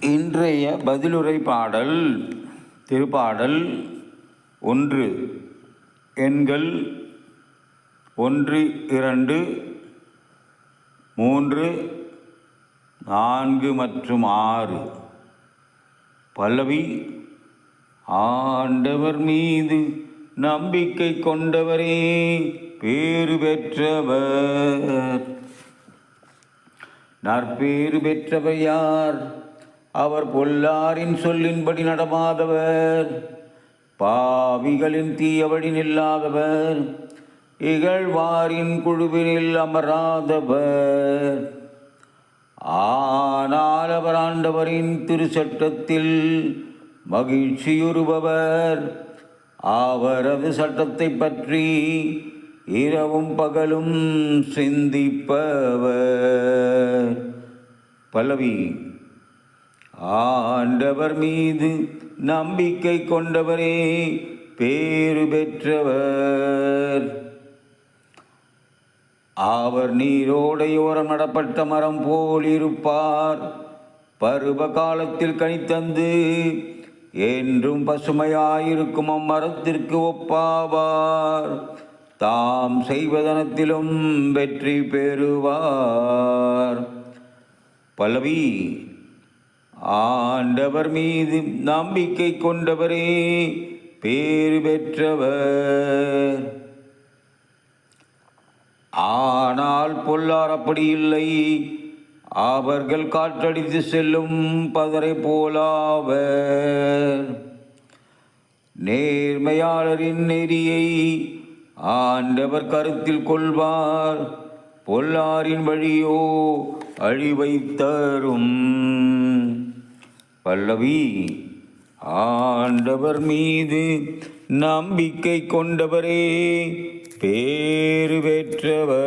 இன்றைய பதிலுரை பாடல் திருப்பாடல் 1. எண்கள் 1, 2, 3, 4 மற்றும் 6. பல்லவி. ஆண்டவர் மீது நம்பிக்கை கொண்டவரே பேறு பெற்றவர். நற்பேறு பெற்றவர் யார்? அவர் பொல்லாரின் சொல்லின்படி நடமாதவர், பாவிகளின் தீயவழி நில்லாதவர், இகழ்வாரின் குழுவினில் அமராதவர். ஆனால் அவர் ஆண்டவரின் திருச்சட்டத்தில் மகிழ்ச்சியுறுபவர். அவரது சட்டத்தை பற்றி இரவும் பகலும் சிந்திப்பவர். பல்லவி. ஆண்டவர் மீது நம்பிக்கை கொண்டவரே பேறு பெற்றவர். அவர் நீரோடையோரம் நடப்பட்ட மரம் போல் இருப்பார். பருவ காலத்தில் கனித்தந்து என்றும் பசுமையாயிருக்கும் அம்மரத்திற்கு ஒப்பாவார். தாம் செய்வதனத்திலும் வெற்றி பெறுவார். பல்லவி. ஆண்டவர் மீது நம்பிக்கை கொண்டவரே பேறு பெற்றவர். ஆனால் பொல்லார் அப்படி இல்லை. அவர்கள் காற்றடித்து செல்லும் பதரை போலாவர். நேர்மையாளரின் நெறியை ஆண்டவர் கருத்தில் கொள்வார். பொல்லாரின் வழியோ அழிவை தரும். பல்லவி. ஆண்டவர் மீது நம்பிக்கை கொண்டவரே பேறு பெற்றவர்.